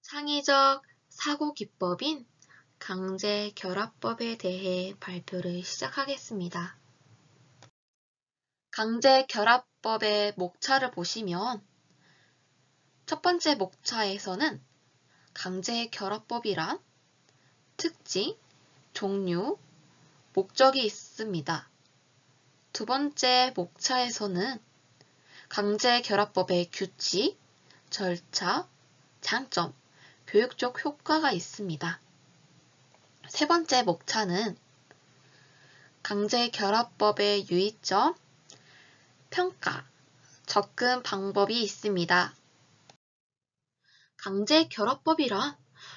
창의적 사고기법인 강제결합법에 대해 발표를 시작하겠습니다. 강제결합법의 목차를 보시면 첫 번째 목차에서는 강제결합법이란 특징, 종류, 목적이 있습니다. 두 번째 목차에서는 강제결합법의 규칙, 절차, 장점, 교육적 효과가 있습니다. 세 번째 목차는 강제결합법의 유의점, 평가, 접근 방법이 있습니다. 강제결합법이란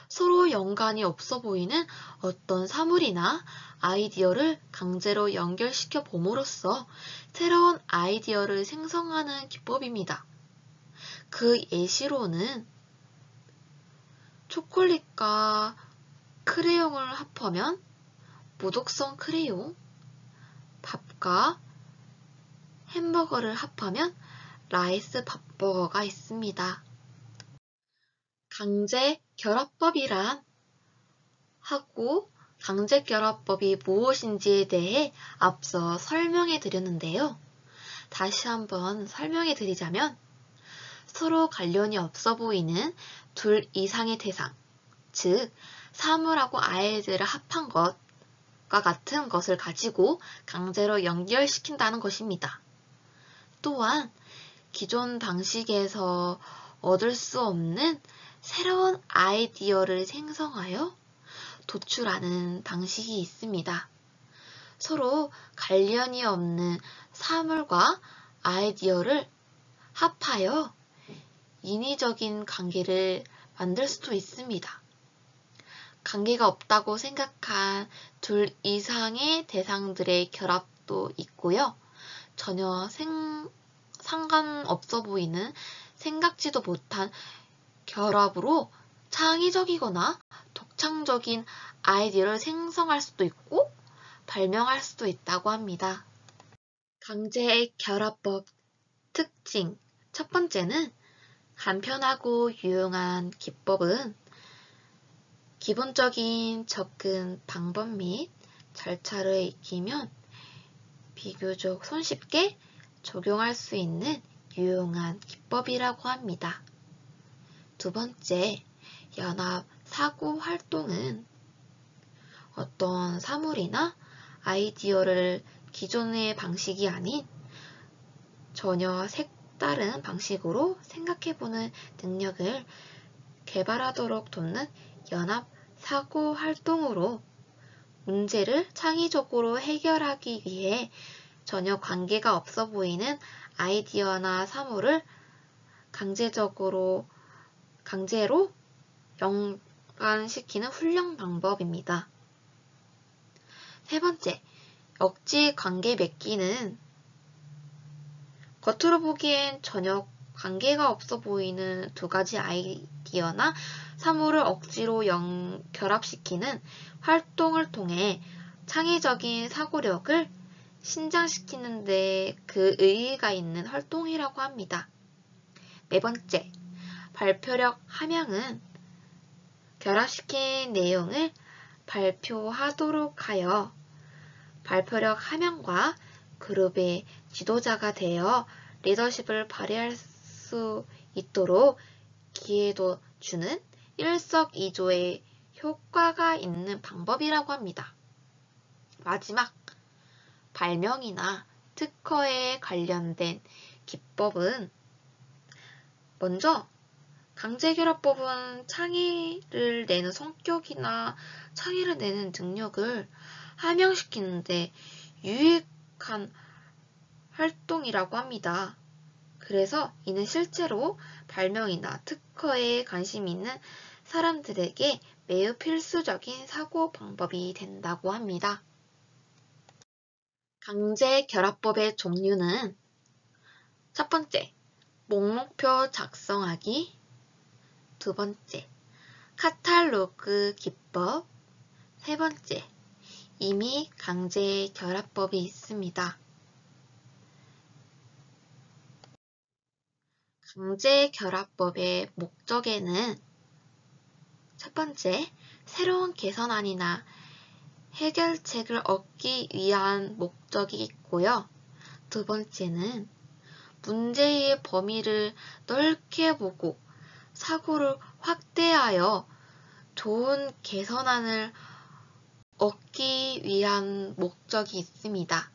서로 연관이 없어 보이는 어떤 사물이나 아이디어를 강제로 연결시켜 봄으로써 새로운 아이디어를 생성하는 기법입니다. 그 예시로는 초콜릿과 크레용을 합하면 무독성 크레용, 밥과 햄버거를 합하면 라이스 밥버거가 있습니다. 강제결합법이란 하고 강제결합법이 무엇인지에 대해 앞서 설명해 드렸는데요. 다시 한번 설명해 드리자면 서로 관련이 없어 보이는 둘 이상의 대상, 즉 사물하고 아이들을 합한 것과 같은 것을 가지고 강제로 연결시킨다는 것입니다. 또한 기존 방식에서 얻을 수 없는 새로운 아이디어를 생성하여 도출하는 방식이 있습니다. 서로 관련이 없는 사물과 아이디어를 합하여 인위적인 관계를 만들 수도 있습니다. 관계가 없다고 생각한 둘 이상의 대상들의 결합도 있고요. 전혀 상관없어 보이는 생각지도 못한 결합으로 창의적이거나 독창적인 아이디어를 생성할 수도 있고 발명할 수도 있다고 합니다. 강제결합법 특징 첫 번째는 간편하고 유용한 기법은 기본적인 접근 방법 및 절차를 익히면 비교적 손쉽게 적용할 수 있는 유용한 기법이라고 합니다. 두 번째, 연합 사고 활동은 어떤 사물이나 아이디어를 기존의 방식이 아닌 전혀 색다른 방식으로 생각해보는 능력을 개발하도록 돕는 연합 사고 활동으로 문제를 창의적으로 해결하기 위해 전혀 관계가 없어 보이는 아이디어나 사물을 강제로 연관시키는 훈련 방법입니다. 세 번째, 억지 관계 맺기는 겉으로 보기엔 전혀 관계가 없어 보이는 두 가지 아이디어나 사물을 억지로 결합시키는 활동을 통해 창의적인 사고력을 신장시키는 데 그 의의가 있는 활동이라고 합니다. 네 번째, 발표력 함양은 결합시킨 내용을 발표하도록 하여 발표력 함양과 그룹의 지도자가 되어 리더십을 발휘할 수 있도록 기회도 주는 일석이조의 효과가 있는 방법이라고 합니다. 마지막, 발명이나 특허에 관련된 기법은 먼저 강제결합법은 창의를 내는 성격이나 창의를 내는 능력을 함양시키는데 유익한 활동이라고 합니다. 그래서 이는 실제로 발명이나 특허에 관심 있는 사람들에게 매우 필수적인 사고 방법이 된다고 합니다. 강제결합법의 종류는 첫 번째, 목록표 작성하기. 두 번째, 카탈로그 기법. 세 번째, 이미 강제결합법이 있습니다. 강제결합법의 목적에는 첫 번째, 새로운 개선안이나 해결책을 얻기 위한 목적이 있고요. 두 번째는 문제의 범위를 넓게 보고 사고를 확대하여 좋은 개선안을 얻기 위한 목적이 있습니다.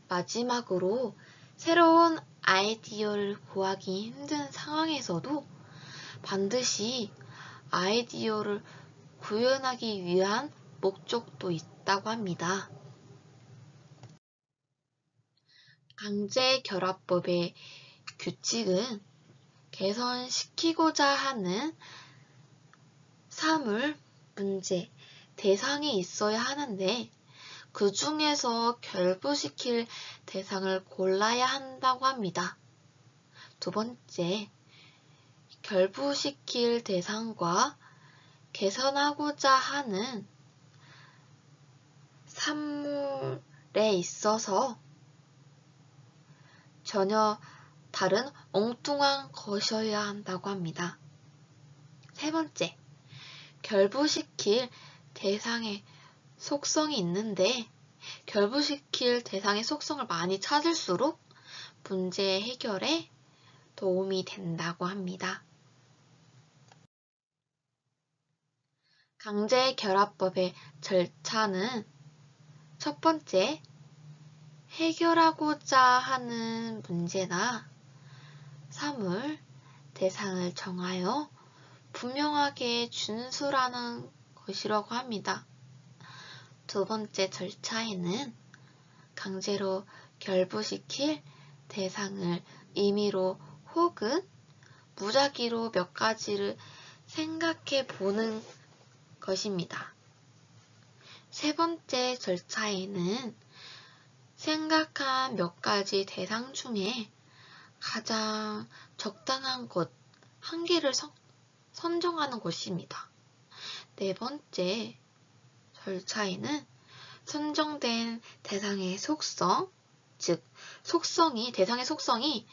마지막으로 새로운 아이디어를 구하기 힘든 상황에서도 반드시 아이디어를 구현하기 위한 목적도 있다고 합니다. 강제결합법의 규칙은 개선시키고자 하는 사물, 문제, 대상이 있어야 하는데 그 중에서 결부시킬 대상을 골라야 한다고 합니다. 두 번째, 결부시킬 대상과 개선하고자 하는 산물에 있어서 전혀 다른 엉뚱한 것이어야 한다고 합니다. 세 번째, 결부시킬 대상의 속성이 있는데 결부시킬 대상의 속성을 많이 찾을수록 문제 해결에 도움이 된다고 합니다. 강제결합법의 절차는 첫 번째, 해결하고자 하는 문제나 사물, 대상을 정하여 분명하게 준수하는 것이라고 합니다. 두 번째 절차에는 강제로 결부시킬 대상을 임의로 혹은 무작위로 몇 가지를 생각해 보는 것입니다. 세 번째 절차에는 생각한 몇 가지 대상 중에 가장 적당한 것 한 개를 선정하는 것입니다. 네 번째 절차에는 선정된 대상의 속성, 즉 대상의 속성이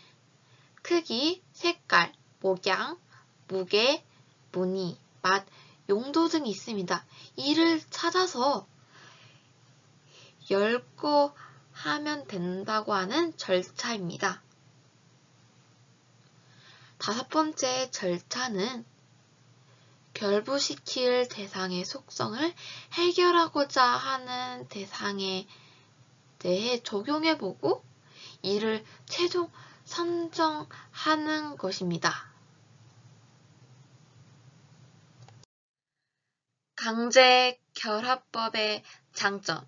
크기, 색깔, 목양, 무게, 무늬, 맛, 용도 등이 있습니다. 이를 찾아서 열거하면 된다고 하는 절차입니다. 다섯 번째 절차는 결부시킬 대상의 속성을 해결하고자 하는 대상에 대해 적용해보고 이를 최종 선정하는 것입니다. 강제결합법의 장점.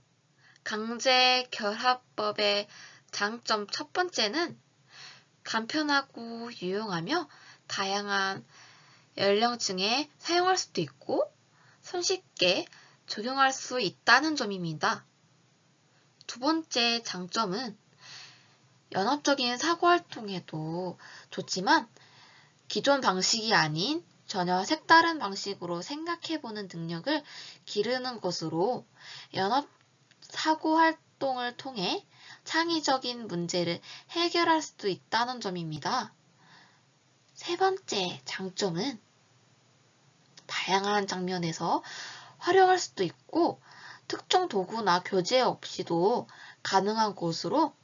강제결합법의 장점 첫 번째는 간편하고 유용하며 다양한 연령층에 사용할 수도 있고 손쉽게 적용할 수 있다는 점입니다. 두 번째 장점은 연합적인 사고활동에도 좋지만 기존 방식이 아닌 전혀 색다른 방식으로 생각해보는 능력을 기르는 것으로 연합 사고활동을 통해 창의적인 문제를 해결할 수도 있다는 점입니다. 세 번째 장점은 다양한 장면에서 활용할 수도 있고 특정 도구나 교재 없이도 가능한 것으로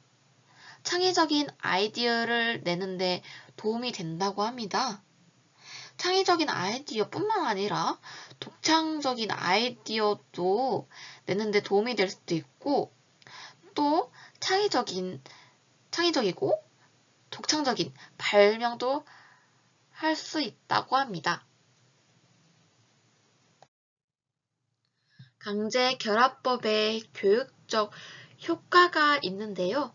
창의적인 아이디어를 내는데 도움이 된다고 합니다. 창의적인 아이디어뿐만 아니라 독창적인 아이디어도 내는데 도움이 될 수도 있고 또 창의적이고 독창적인 발명도 할 수 있다고 합니다. 강제결합법의 교육적 효과가 있는데요.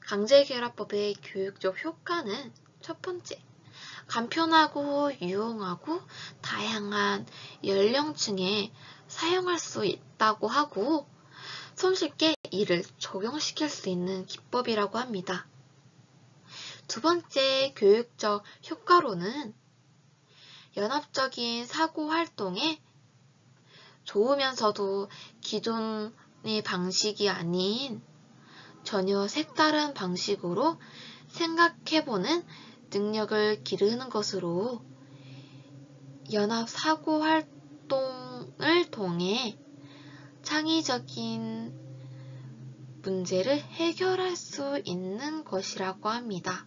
강제결합법의 교육적 효과는 첫 번째, 간편하고 유용하고 다양한 연령층에 사용할 수 있다고 하고 손쉽게 이를 적용시킬 수 있는 기법이라고 합니다. 두 번째 교육적 효과로는 연합적인 사고 활동에 좋으면서도 기존의 방식이 아닌 전혀 색다른 방식으로 생각해보는 능력을 기르는 것으로 연합 사고 활동을 통해 창의적인 문제를 해결할 수 있는 것이라고 합니다.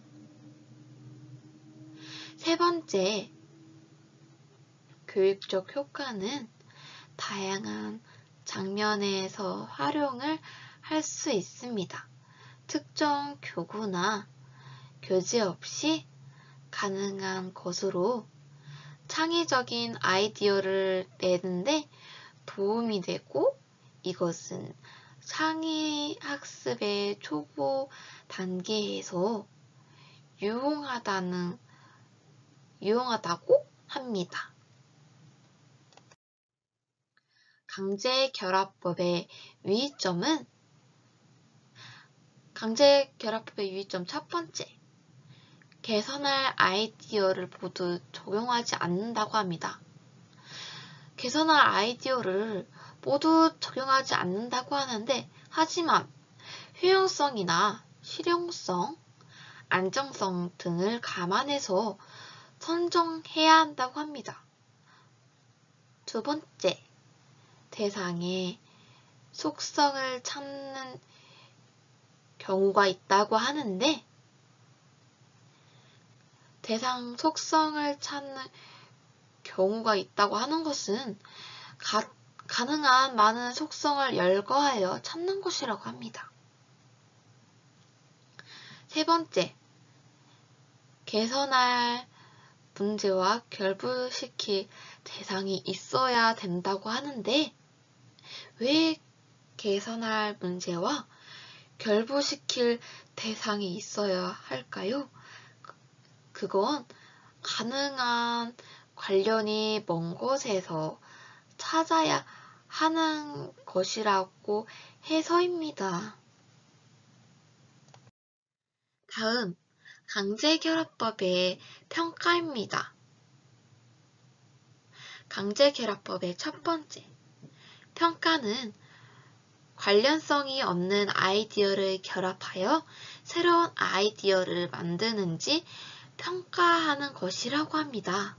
세 번째, 교육적 효과는 다양한 장면에서 활용을 할 수 있습니다. 특정 교구나 교재 없이 가능한 것으로 창의적인 아이디어를 내는데 도움이 되고, 이것은 창의학습의 초보 단계에서 유용하다고 합니다. 강제결합법의 유의점은 첫 번째, 개선할 아이디어를 모두 적용하지 않는다고 합니다. 개선할 아이디어를 모두 적용하지 않는다고 하는데, 하지만 효용성이나 실용성, 안정성 등을 감안해서 선정해야 한다고 합니다. 두 번째, 대상의 속성을 찾는 경우가 있다고 하는데, 대상 속성을 찾는 경우가 있다고 하는 것은 가능한 많은 속성을 열거하여 찾는 것이라고 합니다. 세 번째, 개선할 문제와 결부시킬 대상이 있어야 된다고 하는데, 왜 개선할 문제와 결부시킬 대상이 있어야 할까요? 그건 가능한 관련이 먼 곳에서 찾아야 하는 것이라고 해서입니다. 다음, 강제결합법의 평가입니다. 강제결합법의 첫 번째, 평가는 관련성이 없는 아이디어를 결합하여 새로운 아이디어를 만드는지 평가하는 것이라고 합니다.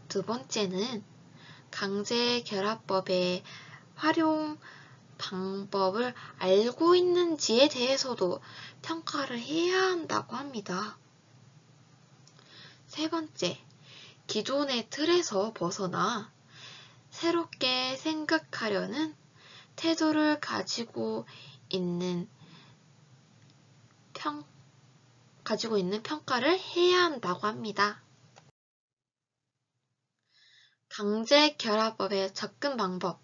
두 번째는 강제결합법의 활용 방법을 알고 있는지에 대해서도 평가를 해야 한다고 합니다. 세 번째, 기존의 틀에서 벗어나 새롭게 생각하려는 태도를 가지고 있는 평가를 해야 한다고 합니다. 강제결합법의 접근 방법.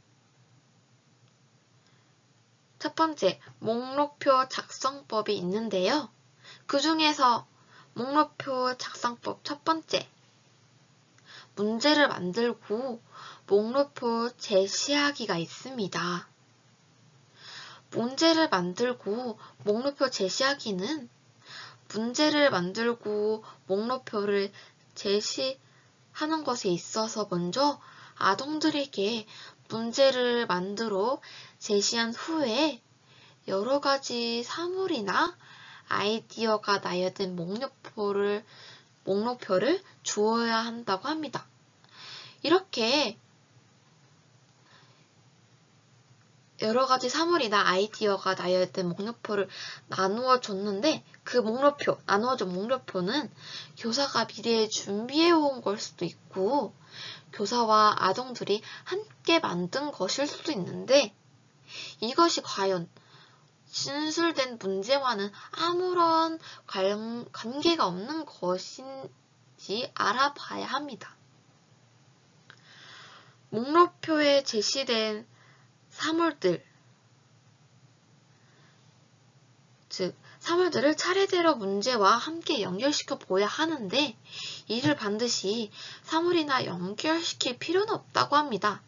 첫 번째, 목록표 작성법이 있는데요. 그 중에서 목록표 작성법 첫 번째, 문제를 만들고 목록표 제시하기가 있습니다. 문제를 만들고 목록표 제시하기는 문제를 만들고 목록표를 제시하는 것에 있어서 먼저 아동들에게 문제를 만들어 제시한 후에 여러 가지 사물이나 아이디어가 나열된 목록표를 주어야 한다고 합니다. 이렇게 여러 가지 사물이나 아이디어가 나열된 목록표를 나누어 줬는데, 그 나누어준 목록표는 교사가 미리에 준비해 온 걸 수도 있고, 교사와 아동들이 함께 만든 것일 수도 있는데, 이것이 과연 진술된 문제와는 아무런 관계가 없는 것인지 알아봐야 합니다. 목록표에 제시된 사물들을 차례대로 문제와 함께 연결시켜 보아야 하는데, 이를 반드시 사물이나 연결시킬 필요는 없다고 합니다.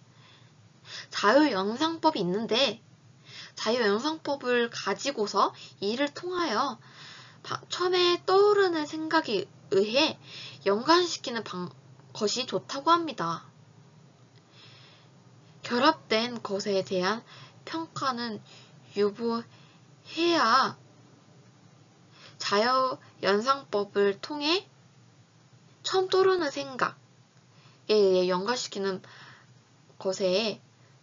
자유영상법이 있는데, 자유영상법을 가지고서 이를 통하여 처음에 떠오르는 생각에 의해 연관시키는 것이 좋다고 합니다. 결합된 것에 대한 평가는 유보해야 자유연상법을 통해 처음 떠오르는 생각, 의해 연결시키는 것에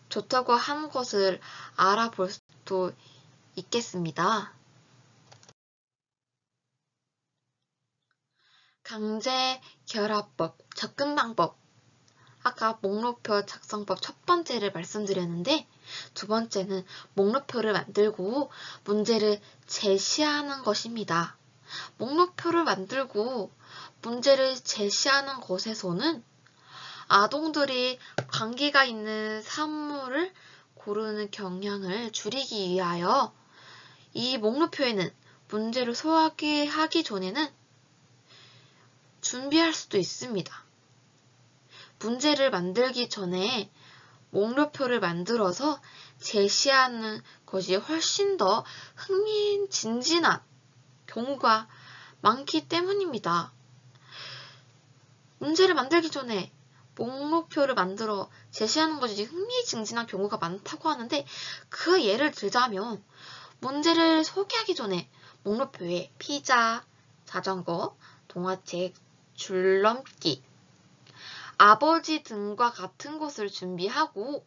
좋다고 하는 것을 알아볼 수도 있겠습니다. 강제 결합법, 접근 방법. 아까 목록표 작성법 첫 번째를 말씀드렸는데 두 번째는 목록표를 만들고 문제를 제시하는 것입니다. 목록표를 만들고 문제를 제시하는 것에서는 아동들이 관계가 있는 사물을 고르는 경향을 줄이기 위하여 이 목록표에는 문제를 소화하기 전에는 준비할 수도 있습니다. 문제를 만들기 전에 목록표를 만들어서 제시하는 것이 훨씬 더 흥미진진한 경우가 많기 때문입니다. 문제를 만들기 전에 목록표를 만들어 제시하는 것이 흥미진진한 경우가 많다고 하는데 그 예를 들자면 문제를 소개하기 전에 목록표에 피자, 자전거, 동화책, 줄넘기, 아버지 등과 같은 것을 준비하고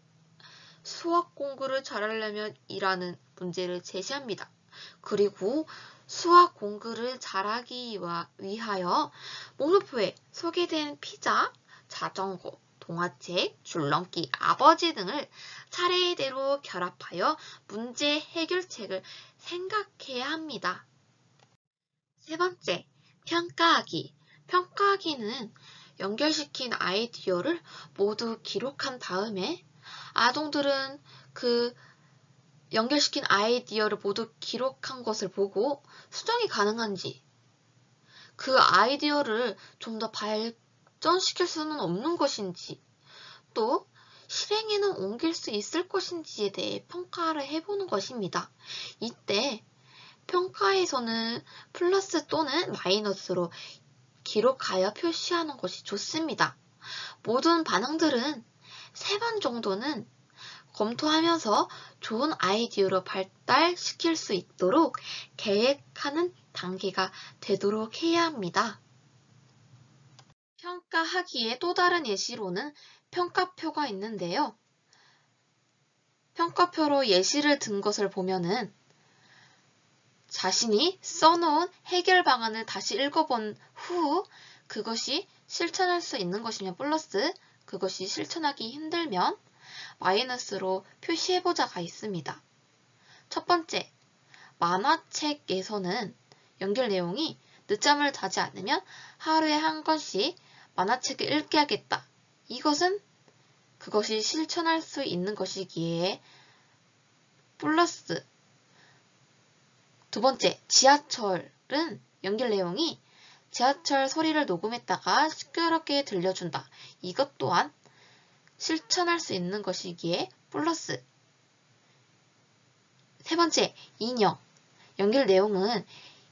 수학 공부를 잘하려면 이라는 문제를 제시합니다. 그리고 수학 공부를 잘하기 위하여 목록표에 소개된 피자, 자전거, 동화책, 줄넘기, 아버지 등을 차례대로 결합하여 문제 해결책을 생각해야 합니다. 세 번째, 평가하기. 평가하기는 연결시킨 아이디어를 모두 기록한 다음에 아동들은 그 연결시킨 아이디어를 모두 기록한 것을 보고 수정이 가능한지, 그 아이디어를 좀 더 발전시킬 수는 없는 것인지, 또 실행에는 옮길 수 있을 것인지에 대해 평가를 해보는 것입니다. 이때 평가에서는 플러스 또는 마이너스로 기록하여 표시하는 것이 좋습니다. 모든 반응들은 3번 정도는 검토하면서 좋은 아이디어로 발달시킬 수 있도록 계획하는 단계가 되도록 해야 합니다. 평가하기의 또 다른 예시로는 평가표가 있는데요. 평가표로 예시를 든 것을 보면은 자신이 써놓은 해결 방안을 다시 읽어본 후 그것이 실천할 수 있는 것이면 플러스, 그것이 실천하기 힘들면 마이너스로 표시해보자가 있습니다. 첫 번째, 만화책에서는 연결 내용이 늦잠을 자지 않으면 하루에 한 권씩 만화책을 읽게 하겠다. 이것은 그것이 실천할 수 있는 것이기에 플러스. 두 번째, 지하철은 연결 내용이 지하철 소리를 녹음했다가 시끄럽게 들려준다. 이것 또한 실천할 수 있는 것이기에 플러스. 세 번째, 인형. 연결 내용은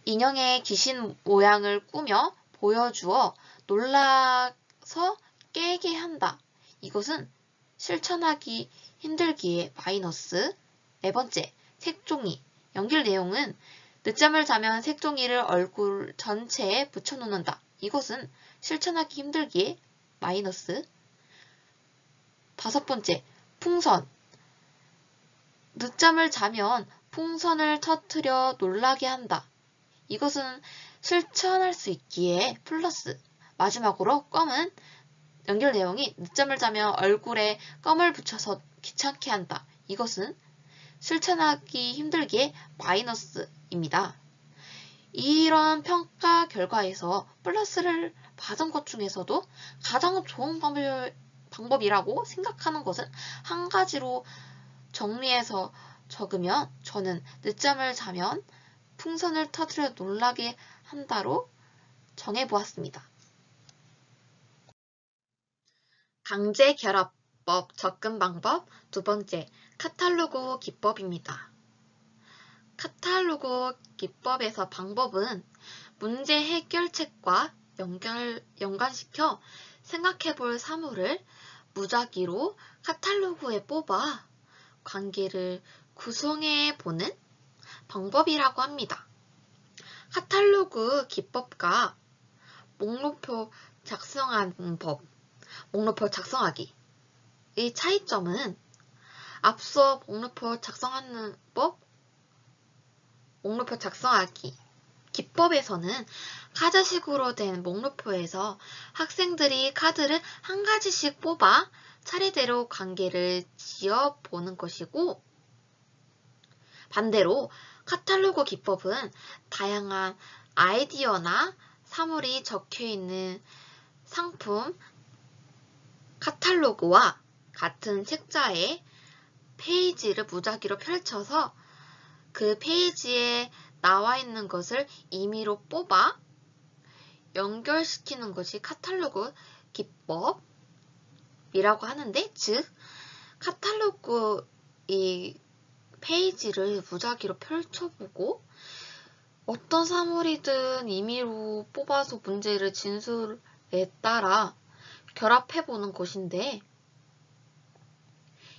인형의 귀신 모양을 꾸며 보여주어 놀라서 깨게 한다. 이것은 실천하기 힘들기에 마이너스. 네 번째, 색종이. 연결 내용은 늦잠을 자면 색종이를 얼굴 전체에 붙여놓는다. 이것은 실천하기 힘들기에 마이너스. 다섯 번째, 풍선. 늦잠을 자면 풍선을 터뜨려 놀라게 한다. 이것은 실천할 수 있기에 플러스. 마지막으로 껌은 연결 내용이 늦잠을 자면 얼굴에 껌을 붙여서 귀찮게 한다. 이것은 실천하기 힘들기에 마이너스입니다. 이런 평가 결과에서 플러스를 받은 것 중에서도 가장 좋은 방법이라고 생각하는 것은 한 가지로 정리해서 적으면 저는 늦잠을 자면 풍선을 터뜨려 놀라게 한다로 정해보았습니다. 강제 결합법 접근 방법 두 번째, 카탈로그 기법입니다. 카탈로그 기법에서 방법은 문제 해결책과 연관시켜 생각해볼 사물을 무작위로 카탈로그에 뽑아 관계를 구성해보는 방법이라고 합니다. 카탈로그 기법과 목록표 작성하는 법, 목록표 작성하기. 이 차이점은 앞서 목록표 작성하는 법, 목록표 작성하기 기법에서는 카드식으로 된 목록표에서 학생들이 카드를 한 가지씩 뽑아 차례대로 관계를 지어보는 것이고, 반대로 카탈로그 기법은 다양한 아이디어나 사물이 적혀있는 상품 카탈로그와 같은 책자에 페이지를 무작위로 펼쳐서 그 페이지에 나와 있는 것을 임의로 뽑아 연결시키는 것이 카탈로그 기법이라고 하는데, 즉 카탈로그 이 페이지를 무작위로 펼쳐보고 어떤 사물이든 임의로 뽑아서 문제를 진술에 따라 결합해보는 것인데,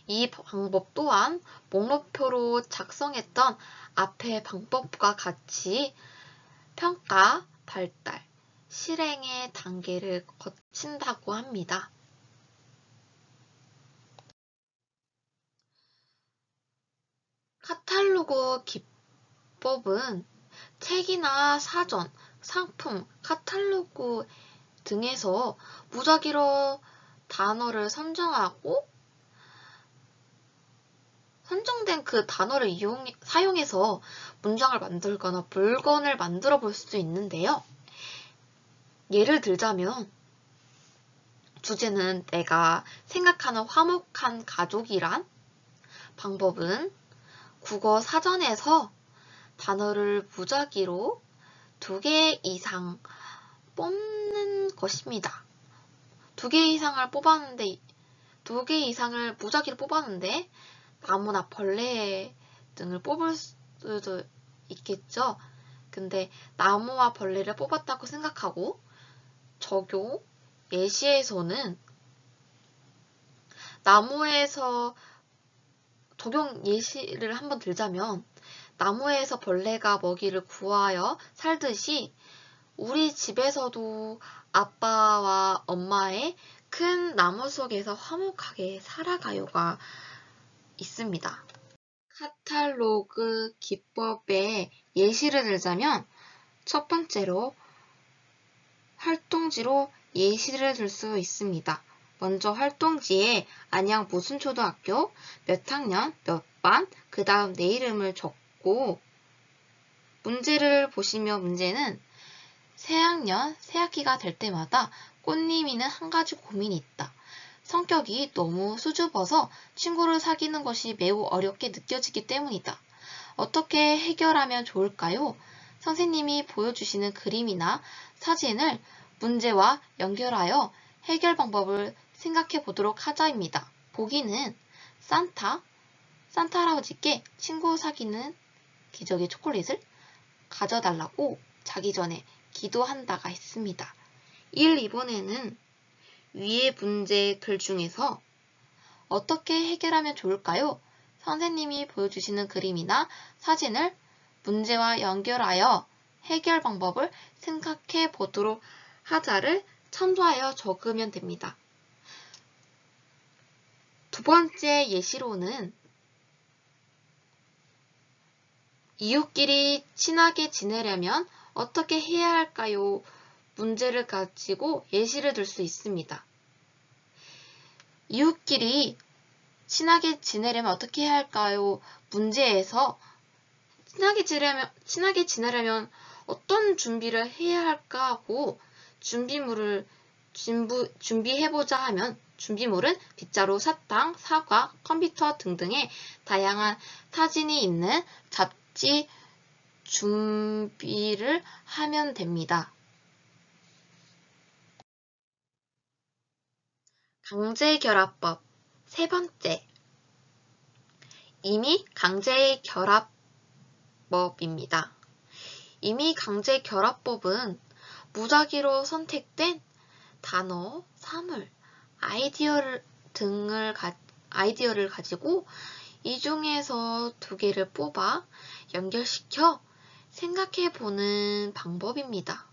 이 방법 또한 목록표로 작성했던 앞의 방법과 같이 평가, 발달, 실행의 단계를 거친다고 합니다. 카탈로그 기법은 책이나 사전, 상품, 카탈로그 등에서 무작위로 단어를 선정하고 선정된 그 단어를 사용해서 문장을 만들거나 물건을 만들어 볼 수도 있는데요. 예를 들자면 주제는 내가 생각하는 화목한 가족이란 방법은 국어 사전에서 단어를 무작위로 2개 이상 뽑는 것입니다. 2개 이상을 뽑았는데 2개 이상을 무작위로 뽑았는데 나무나 벌레 등을 뽑을 수도 있겠죠. 근데 나무와 벌레를 뽑았다고 생각하고 적용 예시에서는 나무에서 적용 예시를 한번 들자면 나무에서 벌레가 먹이를 구하여 살듯이 우리 집에서도 아빠와 엄마의 큰 나무 속에서 화목하게 살아가요가 있습니다. 카탈로그 기법의 예시를 들자면 첫 번째로 활동지로 예시를 들 수 있습니다. 먼저 활동지에 안양 무슨 초등학교, 몇 학년, 몇 반, 그 다음 내 이름을 적고 문제를 보시면 문제는 새학년, 새학기가 될 때마다 꽃님이는 한 가지 고민이 있다. 성격이 너무 수줍어서 친구를 사귀는 것이 매우 어렵게 느껴지기 때문이다. 어떻게 해결하면 좋을까요? 선생님이 보여주시는 그림이나 사진을 문제와 연결하여 해결 방법을 생각해 보도록 하자입니다. 보기는 산타 할아버지께 친구 사귀는 기저귀 초콜릿을 가져달라고 자기 전에 기도한다가 있습니다. 1, 2번에는 위의 문제 글 중에서 어떻게 해결하면 좋을까요? 선생님이 보여주시는 그림이나 사진을 문제와 연결하여 해결 방법을 생각해 보도록 하자를 참조하여 적으면 됩니다. 두 번째 예시로는 이웃끼리 친하게 지내려면 어떻게 해야 할까요? 문제를 가지고 예시를 들 수 있습니다. 이웃끼리 친하게 지내려면 어떻게 해야 할까요? 문제에서 친하게 지내려면 어떤 준비를 해야 할까 하고 준비물을 준비해보자 하면 준비물은 빗자루, 사탕, 사과, 컴퓨터 등등의 다양한 사진이 있는 잡지 준비를 하면 됩니다. 강제결합법 세 번째, 임의 강제결합법입니다. 임의 강제결합법은 무작위로 선택된 단어, 사물, 아이디어를 가지고 이 중에서 2개를 뽑아 연결시켜 생각해보는 방법입니다.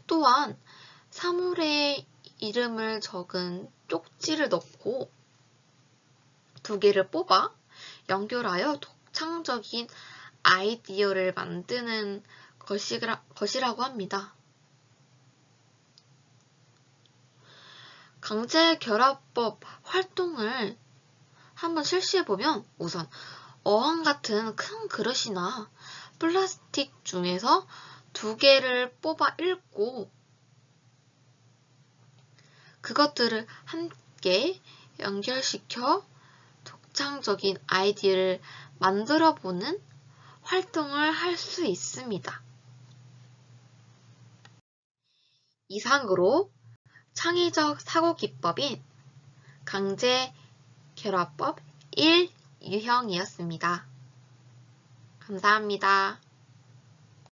또한 사물의 이름을 적은 쪽지를 넣고 두 개를 뽑아 연결하여 독창적인 아이디어를 만드는 것이라고 합니다. 강제결합법 활동을 한번 실시해보면 우선 어항 같은 큰 그릇이나 플라스틱 중에서 두 개를 뽑아 읽고 그것들을 함께 연결시켜 독창적인 아이디어를 만들어보는 활동을 할 수 있습니다. 이상으로 창의적 사고기법인 강제결합법 1 유형이었습니다. 감사합니다.